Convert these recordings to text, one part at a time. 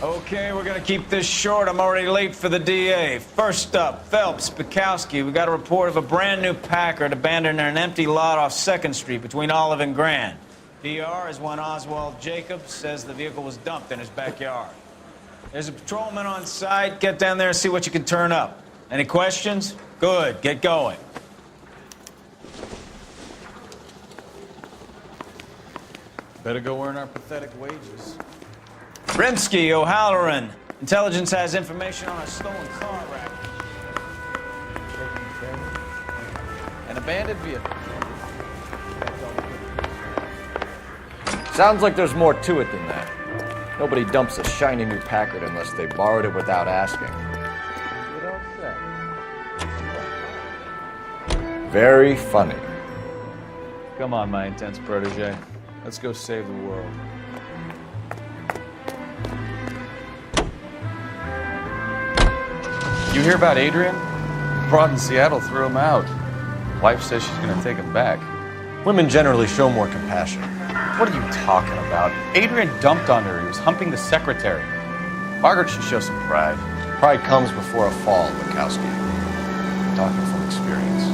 Okay, we're gonna keep this short. I'm already late for the DA. First up, Phelps, Bukowski. We got a report of a brand new Packard abandoned in an empty lot off 2nd Street between Olive and Grand. PR is one Oswald Jacobs says the vehicle was dumped in his backyard. There's a patrolman on site. Get down there and see what you can turn up. Any questions? Good, get going. Better go earn our pathetic wages. Rimsky, O'Halloran. Intelligence has information on a stolen car racket. An abandoned vehicle. Sounds like there's more to it than that. Nobody dumps a shiny new Packard unless they borrowed it without asking. You don't say. Very funny. Come on, my intense protege. Let's go save the world. You hear about Adrian? Broad in Seattle threw him out. Wife says she's gonna take him back. Women generally show more compassion. What are you talking about? Adrian dumped on her. He was humping the secretary. Margaret should show some pride. Pride comes before a fall, Bukowski. I'm talking from experience.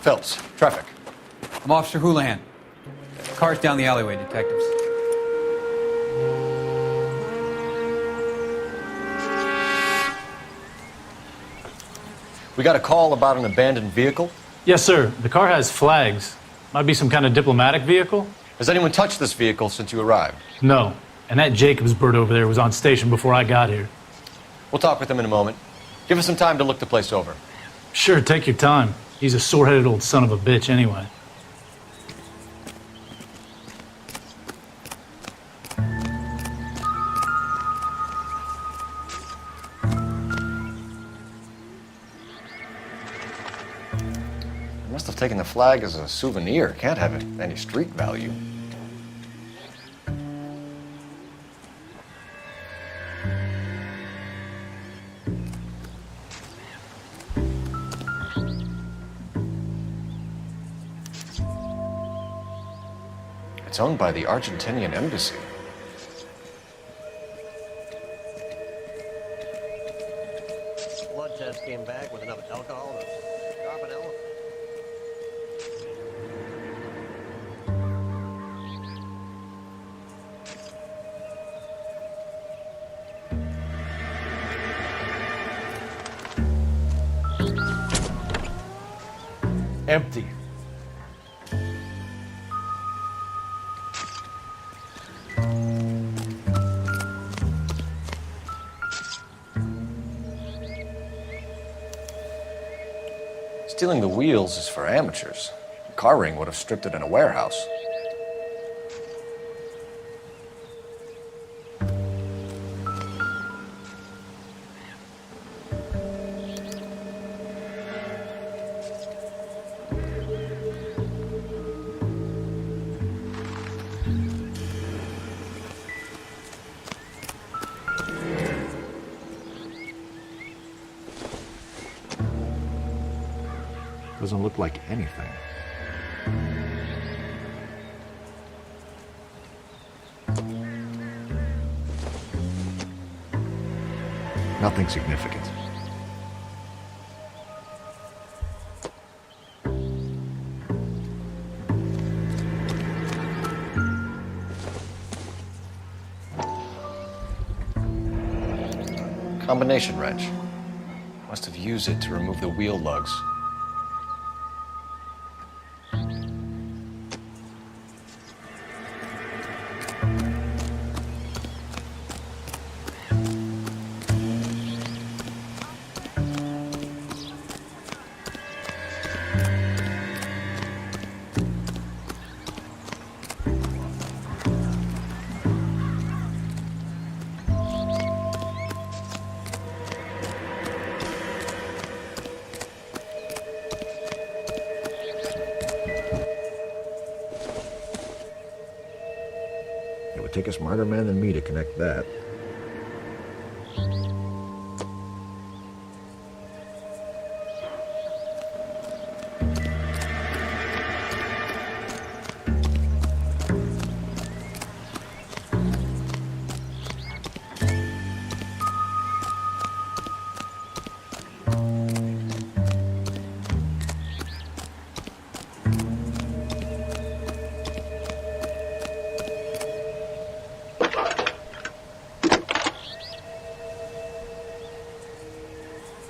Phelps, traffic. I'm Officer Houlihan. Car's down the alleyway, detectives. We got a call about an abandoned vehicle. Yes, sir. The car has flags. Might be some kind of diplomatic vehicle. Has anyone touched this vehicle since you arrived? No. And that Jacobs bird over there was on station before I got here. We'll talk with him in a moment. Give us some time to look the place over. Sure, take your time. He's a sore-headed old son of a bitch anyway. They must have taken the flag as a souvenir. Can't have any street value. It's owned by the Argentinian embassy. Blood test came back with enough alcohol to stop an elephant. Empty. Stealing the wheels is for amateurs. A car ring would have stripped it in a warehouse. Doesn't look like anything. Nothing significant. Combination wrench. Must have used it to remove the wheel lugs. take a smarter man than me to connect that.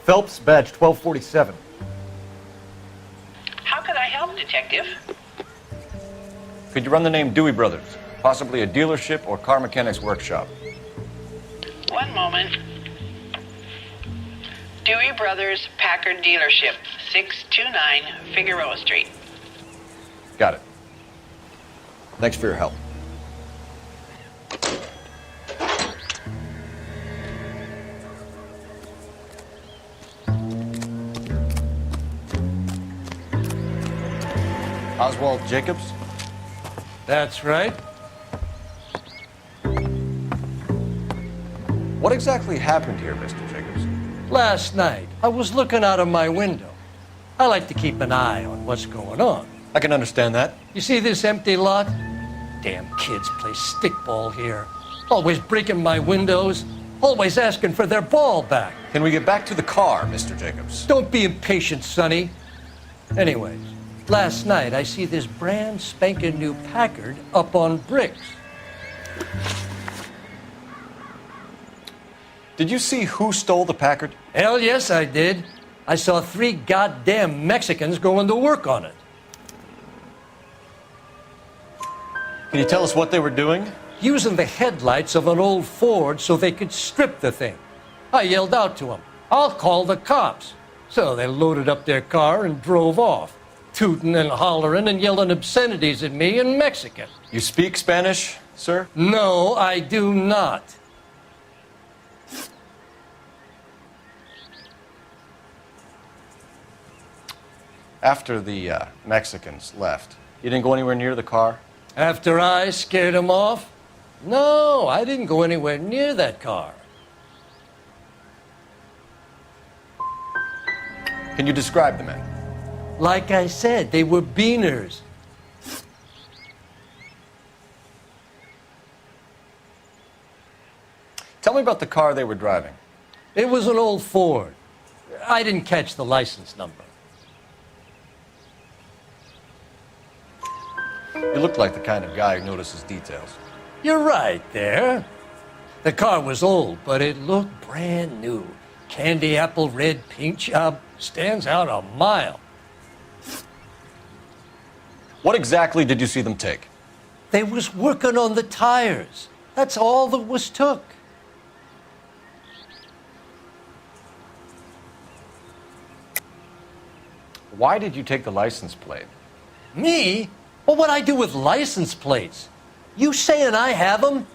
Phelps, badge 1247. How can I help, Detective? Could you run the name Dewey Brothers? Possibly a dealership or car mechanics workshop. One moment. Dewey Brothers Packard Dealership, 629 Figueroa Street. Got it. Thanks for your help. Oswald Jacobs? That's right. What exactly happened here, Mr. Jacobs? Last night, I was looking out of my window. I like to keep an eye on what's going on. I can understand that. You see this empty lot? Damn kids play stickball here. Always breaking my windows, always asking for their ball back. Can we get back to the car, Mr. Jacobs? Don't be impatient, Sonny. Anyways, last night I see this brand spanking new Packard up on bricks. Did you see who stole the Packard? Hell yes, I did. I saw 3 goddamn Mexicans going to work on it. Can you tell us what they were doing? Using the headlights of an old Ford so they could strip the thing. I yelled out to them, "I'll call the cops." So they loaded up their car and drove off, tooting and hollering and yelling obscenities at me in Mexican. You speak Spanish, sir? No, I do not. After the Mexicans left, you didn't go anywhere near the car? After I scared them off? No, I didn't go anywhere near that car. Can you describe the men? Like I said, they were beaners. Tell me about the car they were driving. It was an old Ford. I didn't catch the license number. You look like the kind of guy who notices details. You're right there. The car was old, but it looked brand new. Candy apple red paint job stands out a mile. What exactly did you see them take? They was working on the tires. That's all that was took. Why did you take the license plate? Me? Well, what'd I do with license plates? You saying I have them?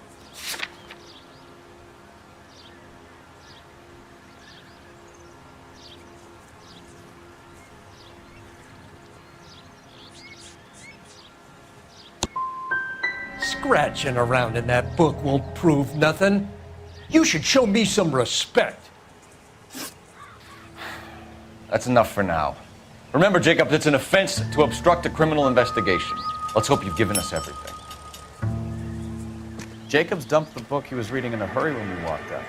Scratching around in that book won't prove nothing. You should show me some respect. That's enough for now. Remember, Jacob, it's an offense to obstruct a criminal investigation. Let's hope you've given us everything. Jacobs dumped the book he was reading in a hurry when we walked out.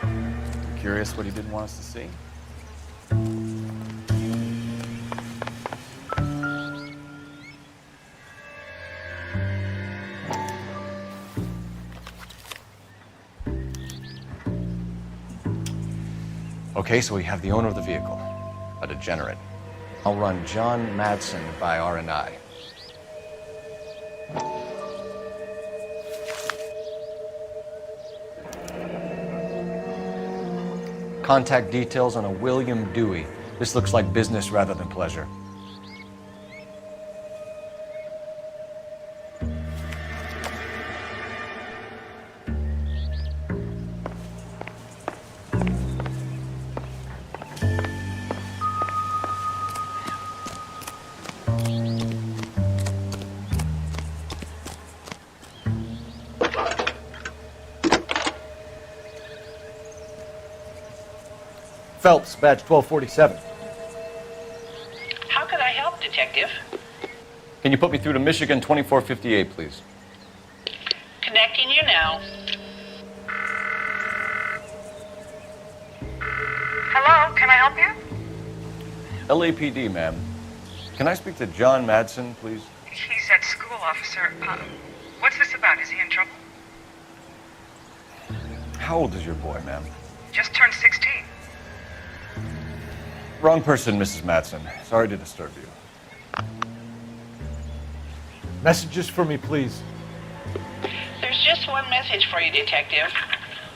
Curious what he didn't want us to see? Okay, so we have the owner of the vehicle, a degenerate. I'll run John Madsen by R&I. Contact details on a William Dewey. This looks like business rather than pleasure. Phelps, badge 1247. How could I help, Detective? Can you put me through to Michigan 2458, please? Connecting you now. Hello, can I help you? LAPD, ma'am. Can I speak to John Madsen, please? He's at school, officer. What's this about? Is he in trouble? How old is your boy, ma'am? Just turned 16. Wrong person, Mrs. Madsen. Sorry to disturb you. Messages for me, please. There's just one message for you, Detective.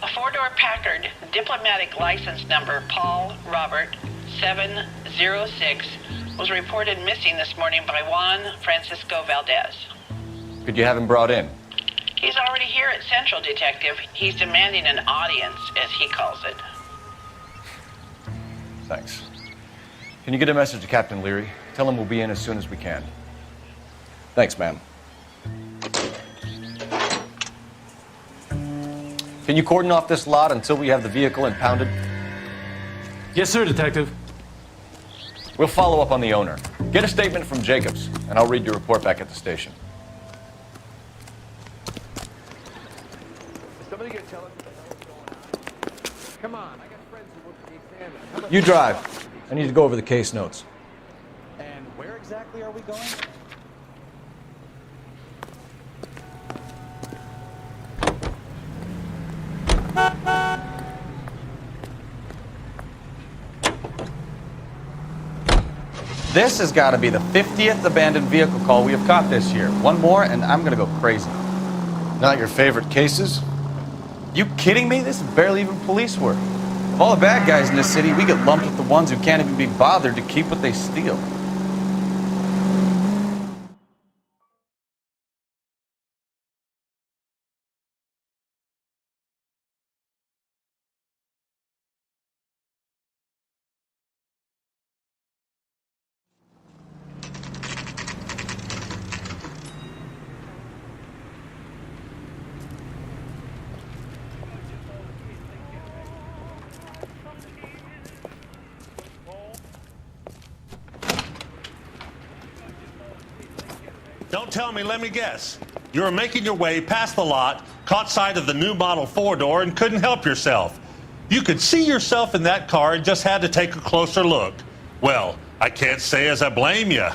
A four-door Packard, diplomatic license number Paul Robert 706, was reported missing this morning by Juan Francisco Valdez. Could you have him brought in? He's already here at Central, Detective. He's demanding an audience, as he calls it. Thanks. Can you get a message to Captain Leary? Tell him we'll be in as soon as we can. Thanks, ma'am. Can you cordon off this lot until we have the vehicle impounded? Yes, sir, Detective. We'll follow up on the owner. Get a statement from Jacobs, and I'll read your report back at the station. Come on, I got friends who work at the examiner. You drive. I need to go over the case notes. And where exactly are we going? This has got to be the 50th abandoned vehicle call we have caught this year. One more, and I'm going to go crazy. Not your favorite cases? You kidding me? This is barely even police work. Of all the bad guys in this city, we get lumped with the ones who can't even be bothered to keep what they steal. Don't tell me, let me guess. You were making your way past the lot, caught sight of the new model four-door, and couldn't help yourself. You could see yourself in that car and just had to take a closer look. Well, I can't say as I blame you.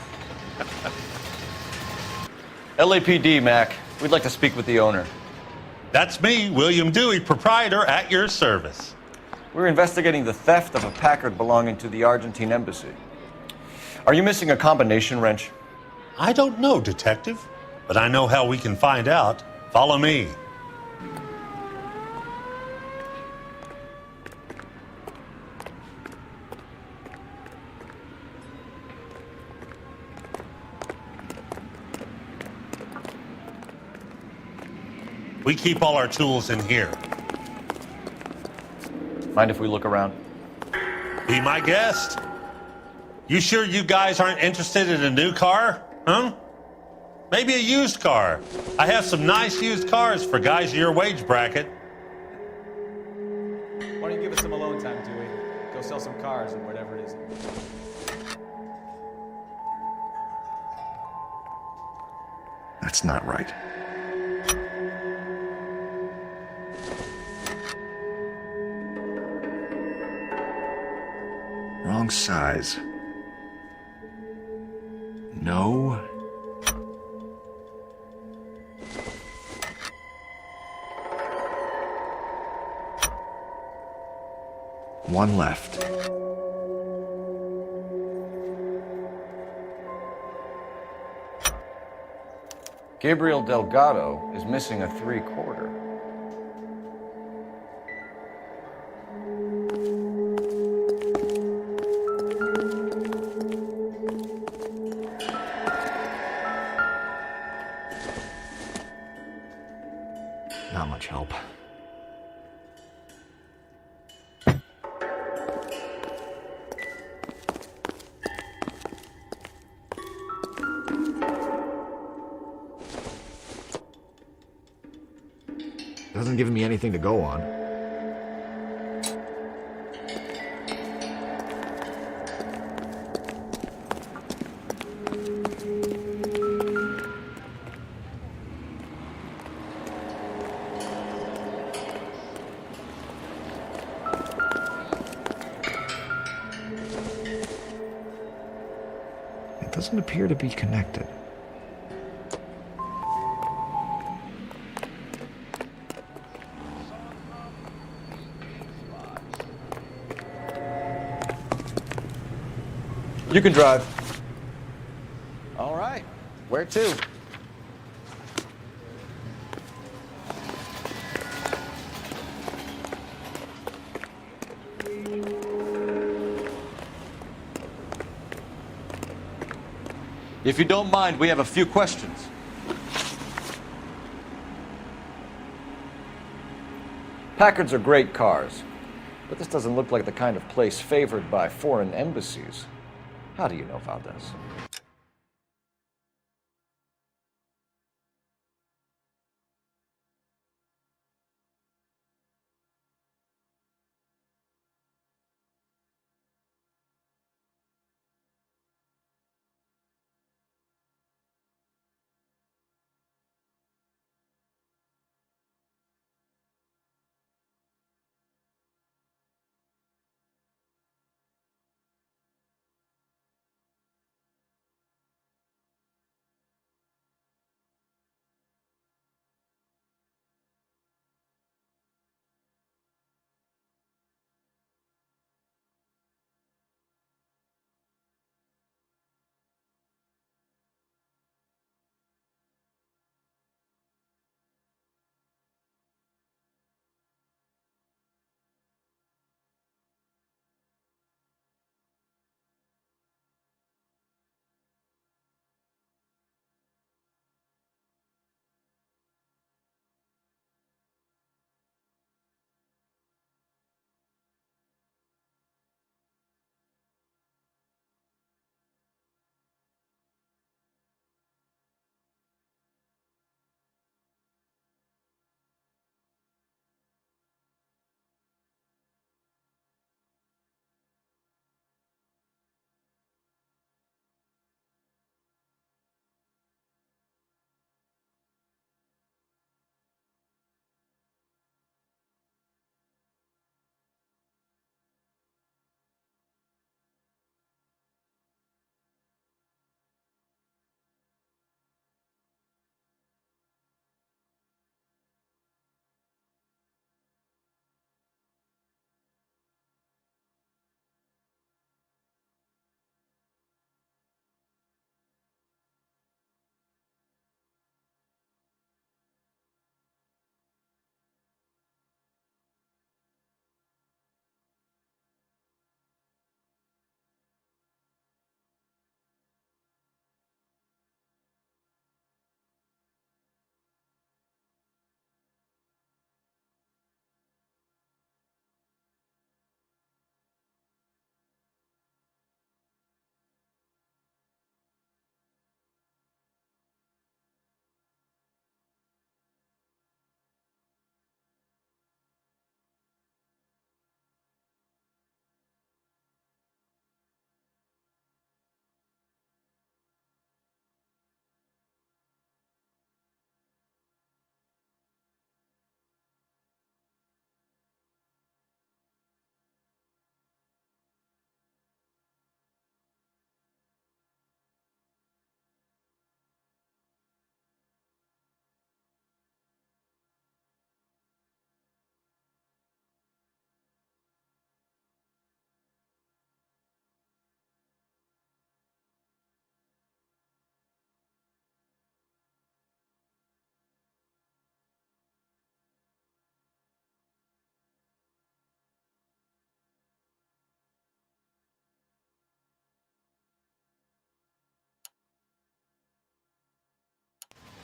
LAPD, Mac. We'd like to speak with the owner. That's me, William Dewey, proprietor, at your service. We're investigating the theft of a Packard belonging to the Argentine embassy. Are you missing a combination wrench? I don't know, Detective, but I know how we can find out. Follow me. We keep all our tools in here. Mind if we look around? Be my guest. You sure you guys aren't interested in a new car? Huh? Maybe a used car. I have some nice used cars for guys in your wage bracket. Why don't you give us some alone time, Dewey? Go sell some cars or whatever it is. That's not right. Wrong size. No. One left. Gabriel Delgado is missing a 3/4. Not much help. Doesn't give me anything to go on. doesn't appear to be connected. You can drive. All right. Where to? If you don't mind, we have a few questions. Packards are great cars, but this doesn't look like the kind of place favored by foreign embassies. How do you know Valdez?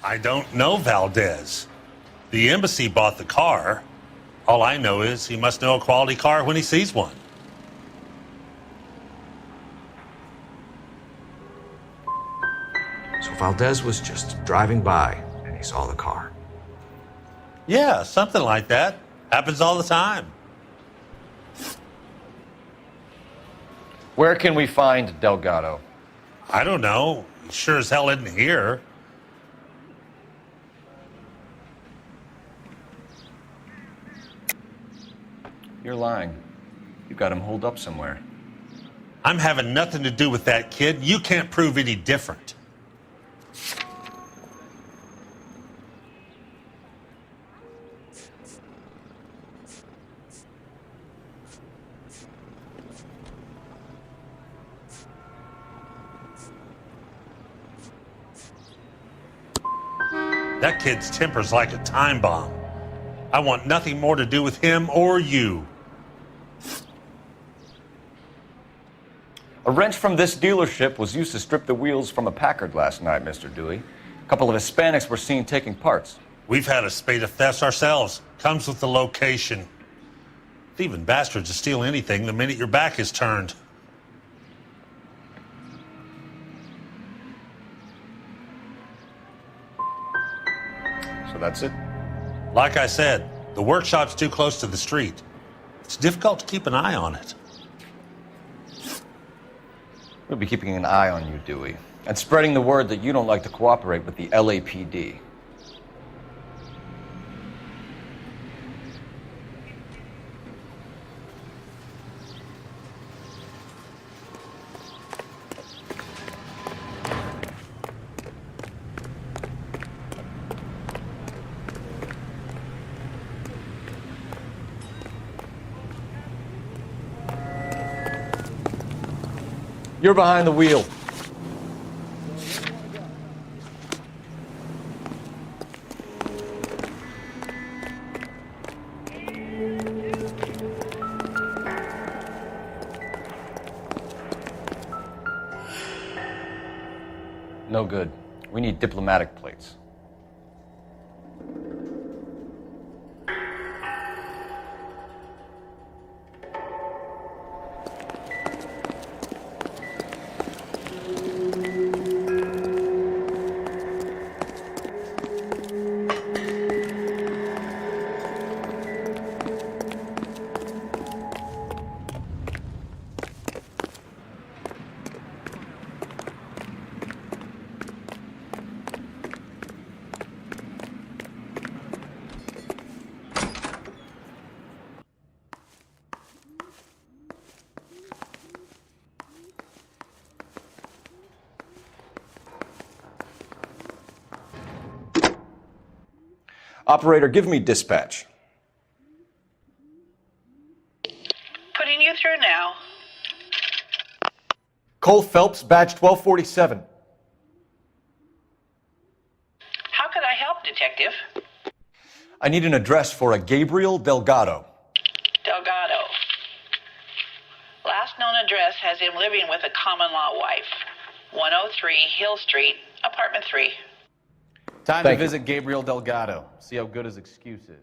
I don't know Valdez. The embassy bought the car. All I know is he must know a quality car when he sees one. So Valdez was just driving by and he saw the car. Yeah, something like that. Happens all the time. Where can we find Delgado? I don't know. He sure as hell isn't here. You're lying. You got him holed up somewhere. I'm having nothing to do with that kid. You can't prove any different. That kid's temper's like a time bomb. I want nothing more to do with him or you. A wrench from this dealership was used to strip the wheels from a Packard last night, Mr. Dewey. A couple of Hispanics were seen taking parts. We've had a spate of thefts ourselves. Comes with the location. Thieving bastards will steal anything the minute your back is turned. So that's it? Like I said, the workshop's too close to the street. It's difficult to keep an eye on it. We'll be keeping an eye on you, Dewey, and spreading the word that you don't like to cooperate with the LAPD. You're behind the wheel. No good. We need diplomatic plates. Operator, give me dispatch. Putting you through now. Cole Phelps, badge 1247. How could I help, Detective? I need an address for a Gabriel Delgado. Delgado. Last known address has him living with a common-law wife. 103 Hill Street, apartment 3. Time Thank to you. visit Gabriel Delgado. See how good his excuse is.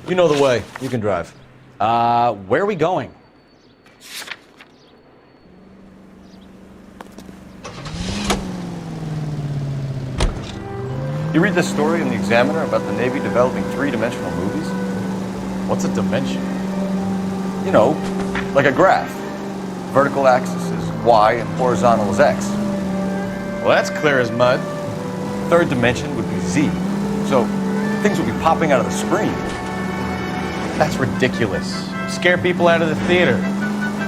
You know the way. You can drive. Where are we going? You read this story in the Examiner about the Navy developing three-dimensional movies? What's a dimension? You know, like a graph. Vertical axis is Y and horizontal is X. Well, that's clear as mud. Third dimension would be Z. So things would be popping out of the screen. That's ridiculous. Scare people out of the theater.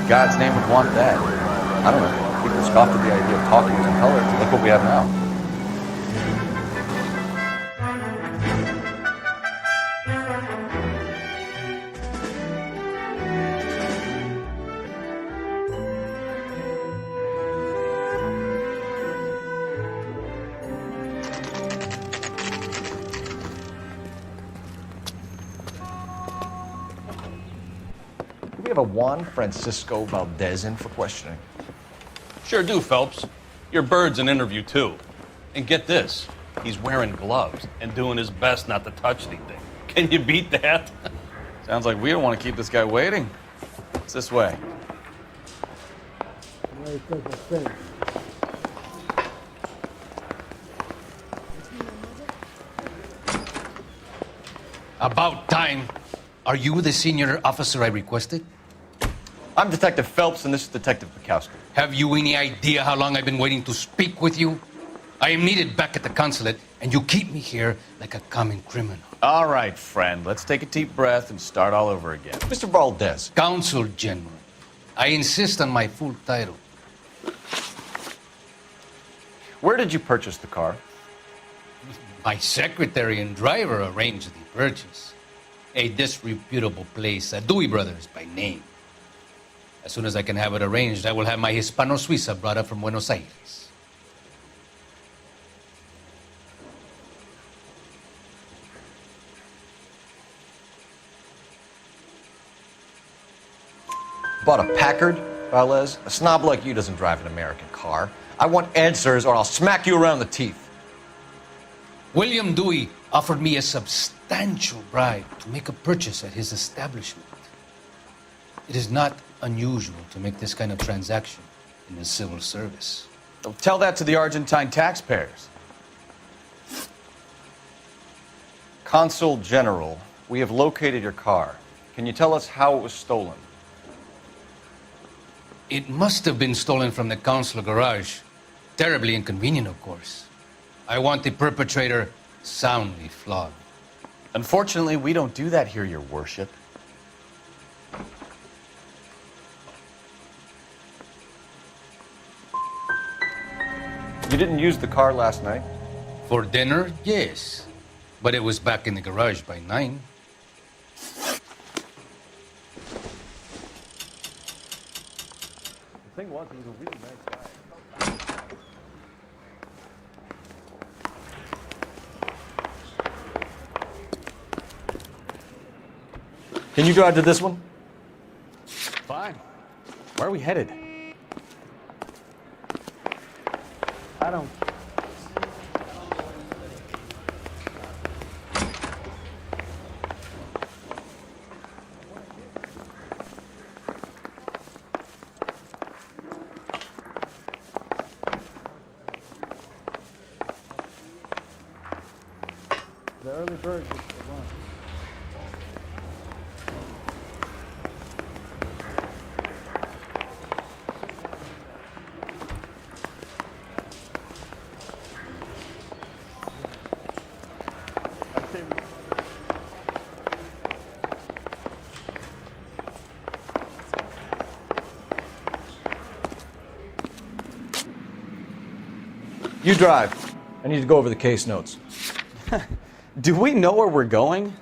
God's name would want that. I don't know. People scoffed at the idea of talkies in color. Look what we have now. We have a Juan Francisco Valdez in for questioning. Sure do, Phelps. Your bird's an interview, too. And get this, he's wearing gloves and doing his best not to touch anything. Can you beat that? Sounds like we don't want to keep this guy waiting. It's this way. About time. Are you the senior officer I requested? I'm Detective Phelps, and this is Detective Bukowski. Have you any idea how long I've been waiting to speak with you? I am needed back at the consulate, and you keep me here like a common criminal. All right, friend, let's take a deep breath and start all over again. Mr. Valdez. Consul General. I insist on my full title. Where did you purchase the car? My secretary and driver arranged the purchase. A disreputable place, Dewey Brothers by name. As soon as I can have it arranged, I will have my Hispano Suiza brought up from Buenos Aires. Bought a Packard, Valdez? A snob like you doesn't drive an American car. I want answers, or I'll smack you around the teeth. William Dewey offered me a substantial bribe to make a purchase at his establishment. It is not unusual to make this kind of transaction in the civil service. Tell that to the Argentine taxpayers. Consul General, we have located your car. Can you tell us how it was stolen? It must have been stolen from the consular garage. Terribly inconvenient, of course. I want the perpetrator soundly flogged. Unfortunately, we don't do that here, Your Worship. You didn't use the car last night? For dinner, yes. But it was back in the garage by 9. The thing was, he was a really nice guy. Can you drive to this one? Fine. Where are we headed? I don't... The early bird gets the lunch. You drive. I need to go over the case notes. Do we know where we're going?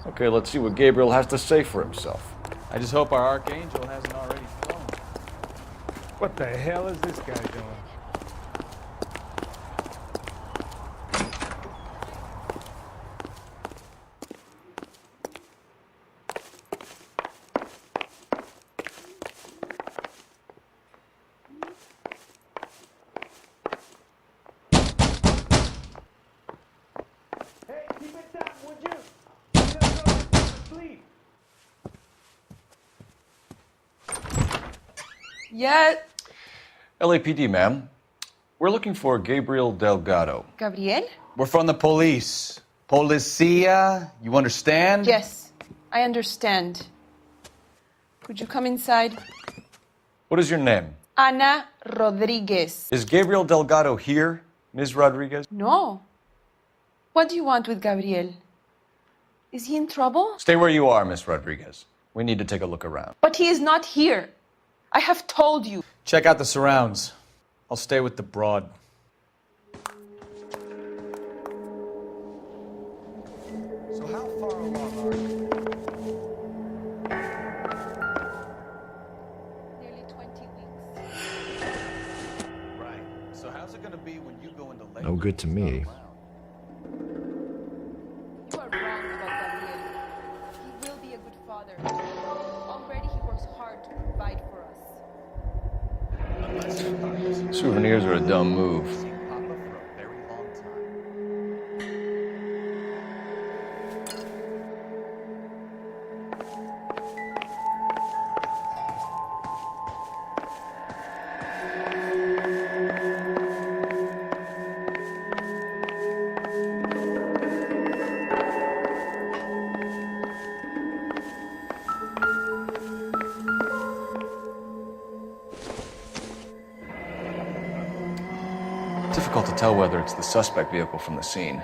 Okay, let's see what Gabriel has to say for himself. I just hope our archangel hasn't already flown. What the hell is this guy doing? Hey, keep it down, would you? Sleep. Yeah, LAPD, ma'am. We're looking for Gabriel Delgado. Gabriel? We're from the police. Policia, you understand? Yes, I understand. Could you come inside? What is your name? Ana Rodriguez. Is Gabriel Delgado here, Ms. Rodriguez? No. What do you want with Gabriel? Is he in trouble? Stay where you are, Ms. Rodriguez. We need to take a look around. But he is not here. I have told you. Check out the surrounds. I'll stay with the broad. So how far along are you? Nearly 20 weeks. Right. So how's it gonna be when you go into labor? No good to me. You are wrong about Gabriel. Souvenirs are a dumb move. Difficult to tell whether it's the suspect vehicle from the scene.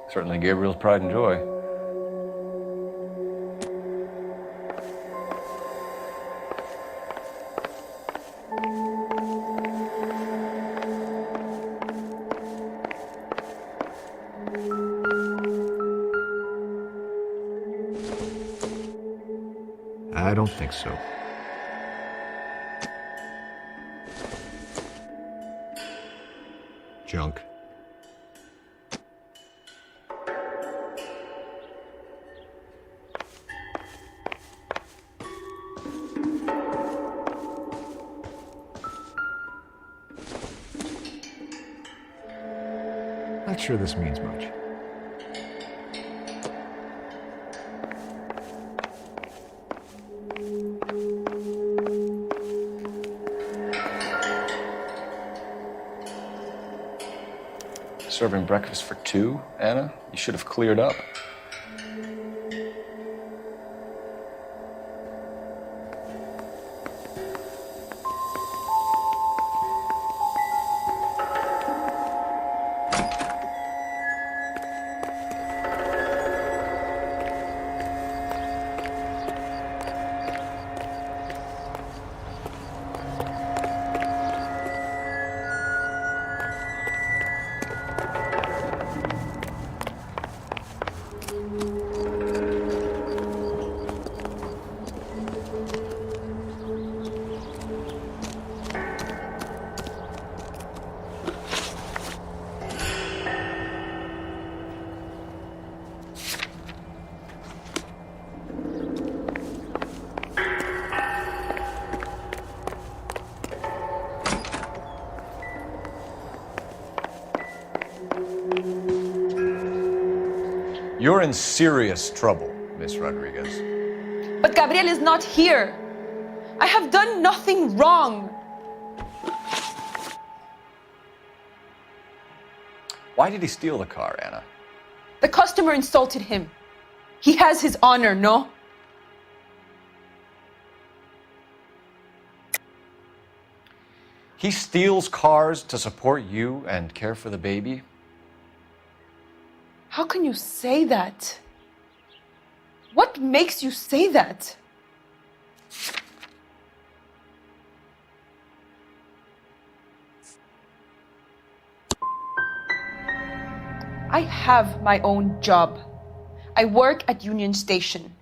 Certainly Gabriel's pride and joy. I don't think so. Junk. Not sure this means much. Serving breakfast for two, Anna? You should have cleared up. You're in serious trouble, Miss Rodriguez. But Gabriel is not here. I have done nothing wrong. Why did he steal the car, Anna? The customer insulted him. He has his honor, no? He steals cars to support you and care for the baby? How can you say that? What makes you say that? I have my own job. I work at Union Station.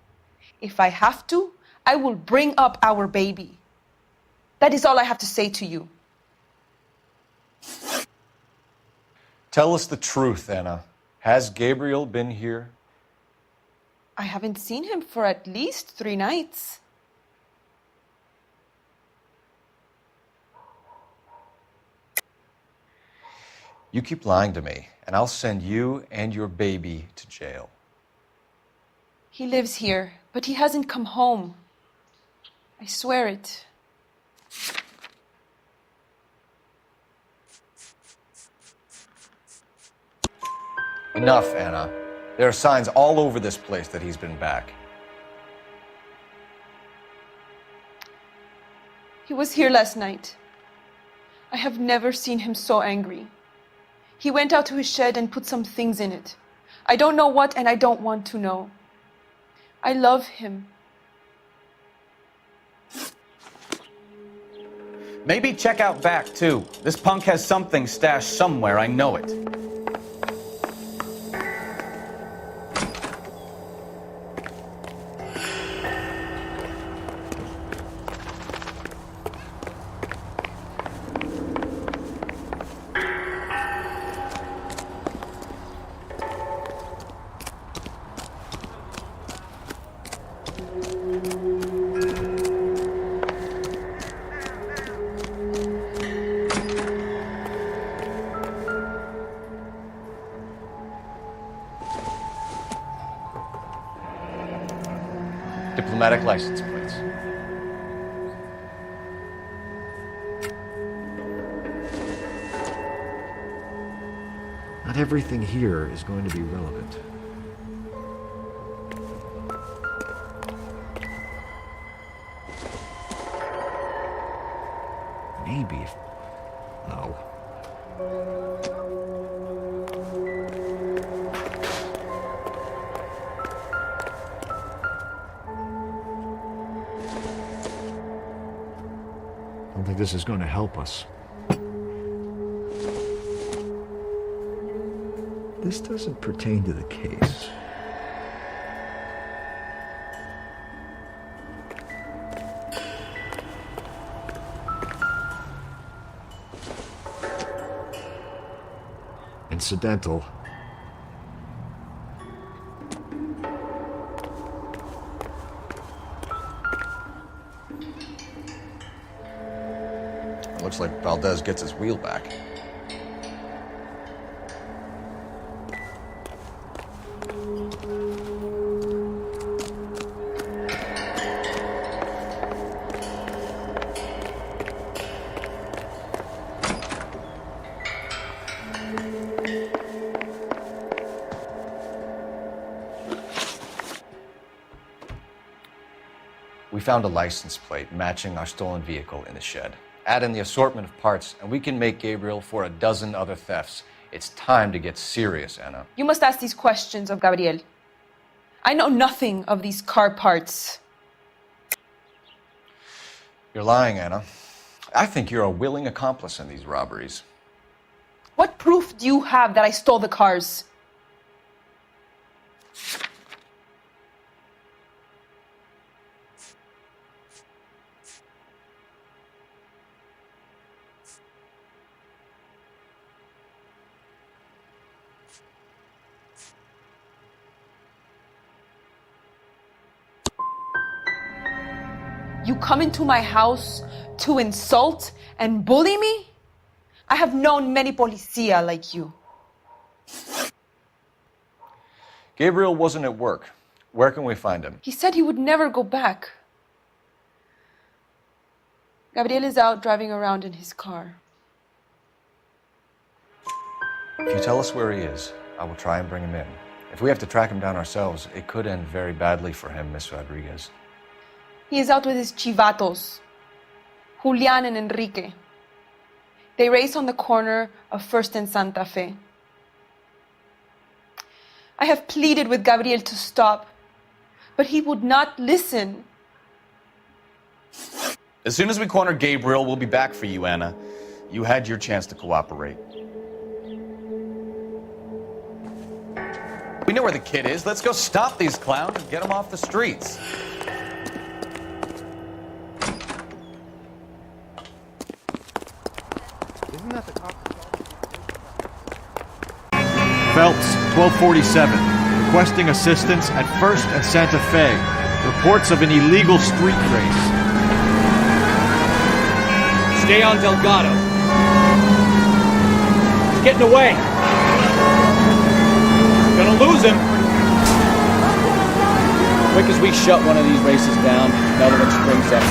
If I have to, I will bring up our baby. That is all I have to say to you. Tell us the truth, Anna. Has Gabriel been here? I haven't seen him for at least 3 nights. You keep lying to me, and I'll send you and your baby to jail. He lives here, but he hasn't come home. I swear it. Enough, Anna. There are signs all over this place that he's been back. He was here last night. I have never seen him so angry. He went out to his shed and put some things in it. I don't know what, and I don't want to know. I love him. Maybe check out back, too. This punk has something stashed somewhere, I know it. Diplomatic license plates. Not everything here is going to be relevant. Maybe if... No. I don't think this is going to help us. This doesn't pertain to the case. Incidental. It looks like Valdez gets his wheel back. We found a license plate matching our stolen vehicle in the shed. Add in the assortment of parts, and we can make Gabriel for a dozen other thefts. It's time to get serious, Anna. You must ask these questions of Gabriel. I know nothing of these car parts. You're lying, Anna. I think you're a willing accomplice in these robberies. What proof do you have that I stole the cars? You come into my house to insult and bully me? I have known many policia like you. Gabriel wasn't at work. Where can we find him? He said he would never go back. Gabriel is out driving around in his car. If you tell us where he is, I will try and bring him in. If we have to track him down ourselves, it could end very badly for him, Miss Rodriguez. He is out with his chivatos, Julian and Enrique. They race on the corner of First and Santa Fe. I have pleaded with Gabriel to stop, but he would not listen. As soon as we corner Gabriel, we'll be back for you, Anna. You had your chance to cooperate. We know where the kid is. Let's go stop these clowns and get them off the streets. Isn't that the cop? Phelps, 1247, requesting assistance at First and Santa Fe. Reports of an illegal street race. Stay on Delgado. He's getting away. Gonna lose him. Quick as we shut one of these races down, another one springs up.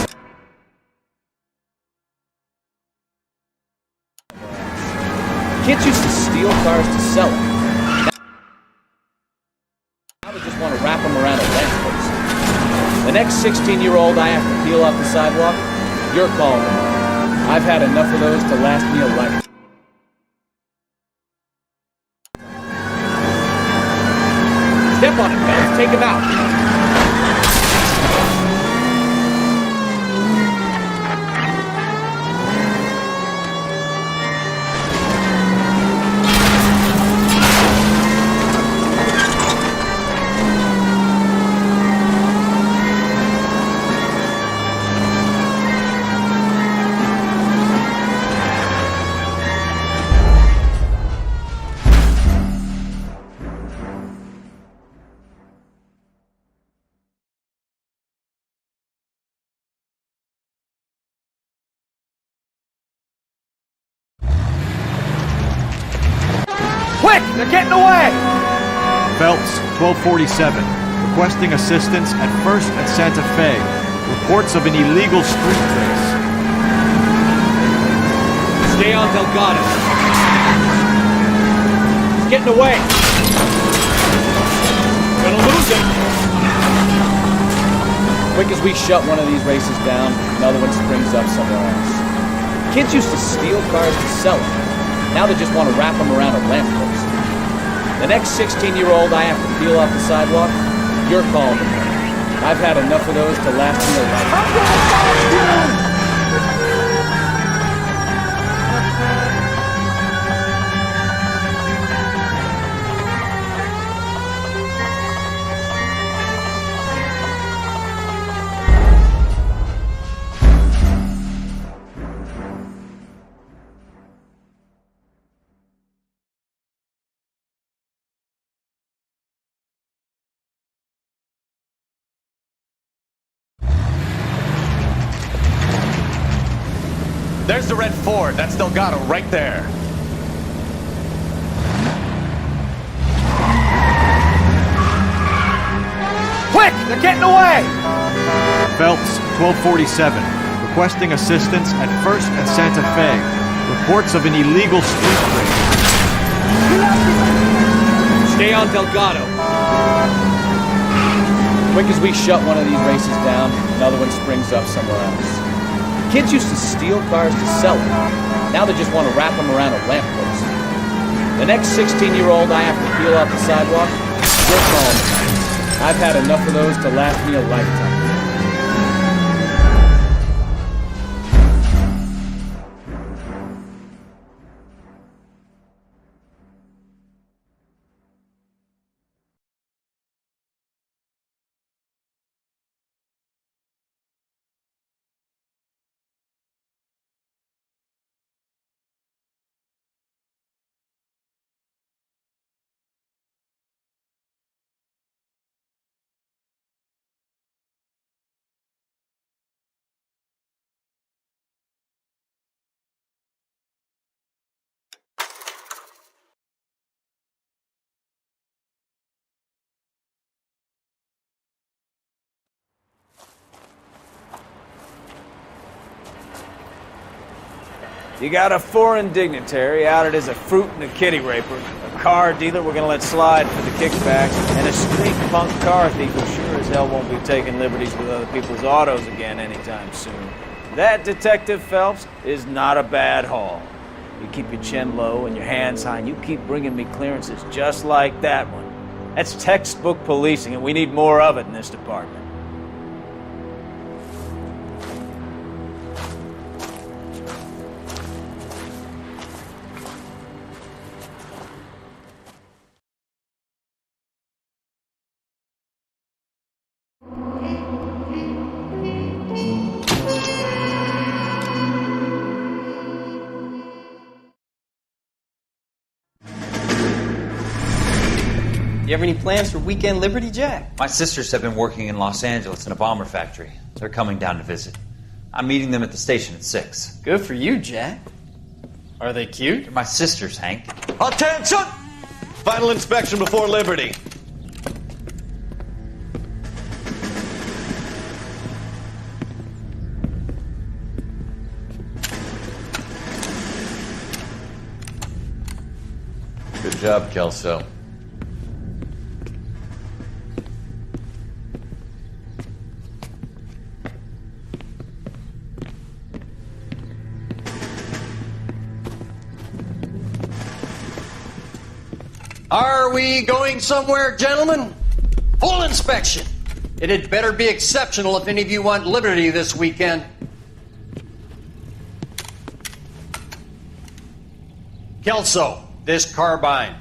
Kids used to steal cars to sell them. Now they just want to wrap them around a lamppost. The next 16-year-old I have to peel off the sidewalk, you're calling them. I've had enough of those to last me a life. Step on it, fellas. Take him out. Quick! They're getting away! Phelps, 1247, requesting assistance at 1st and Santa Fe. Reports of an illegal street race. Stay on Delgado. He's getting away. Gonna lose him. Quick as we shut one of these races down, another one springs up somewhere else. Kids used to steal cars to sell them. Now they just want to wrap them around a lamppost. The next 16-year-old I have to peel off the sidewalk, you're calling me. I've had enough of those to last me a lifetime. There's the red Ford. That's Delgado right there. Quick! They're getting away! Phelps, 1247, requesting assistance at 1st and Santa Fe. Reports of an illegal street race. Stay on Delgado. Quick as we shut one of these races down, another one springs up somewhere else. Kids used to steal cars to sell them. Now they just want to wrap them around a lamppost. The next 16-year-old I have to peel off the sidewalk, you're calling me. I've had enough of those to last me a lifetime. You got a foreign dignitary outed as a fruit and a kitty raper, a car dealer we're gonna let slide for the kickbacks, and a street punk car thief who sure as hell won't be taking liberties with other people's autos again anytime soon. That, Detective Phelps, is not a bad haul. You keep your chin low and your hands high, and you keep bringing me clearances just like that one. That's textbook policing, and we need more of it in this department. You have any plans for weekend Liberty, Jack? My sisters have been working in Los Angeles in a bomber factory. They're coming down to visit. I'm meeting them at the station at 6. Good for you, Jack. Are they cute? They're my sisters, Hank. Attention! Final inspection before Liberty. Good job, Kelso. Are we going somewhere, gentlemen? Full inspection. It had better be exceptional if any of you want liberty this weekend. Kelso, this carbine.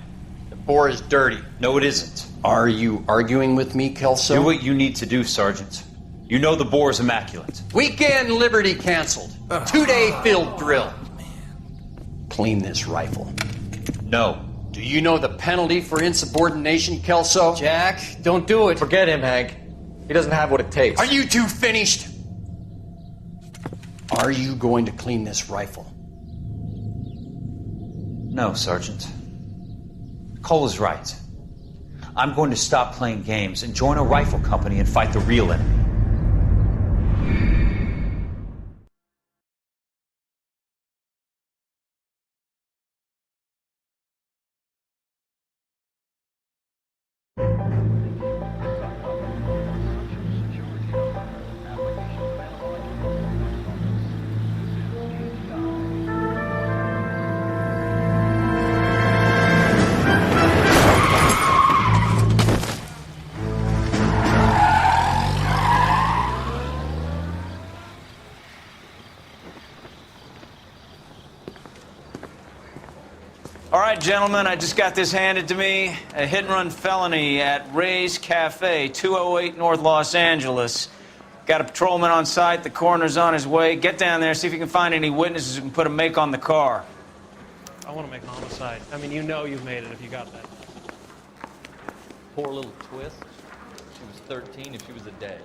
The bore is dirty. No, it isn't. Are you arguing with me, Kelso? Do what you need to do, Sergeant. You know the bore is immaculate. Weekend liberty canceled. 2-day field drill. Clean this rifle. No. Do you know the penalty for insubordination, Kelso? Jack, don't do it. Forget him, Hank. He doesn't have what it takes. Are you two finished? Are you going to clean this rifle? No, Sergeant. Cole is right. I'm going to stop playing games and join a rifle company and fight the real enemy. All right, gentlemen, I just got this handed to me. A hit-and-run felony at Ray's Cafe, 208 North Los Angeles. Got a patrolman on site. The coroner's on his way. Get down there, see if you can find any witnesses who can put a make on the car. I want to make homicide. I mean, you know you've made it if you got that. Poor little twist. She was 13 and she was a dad.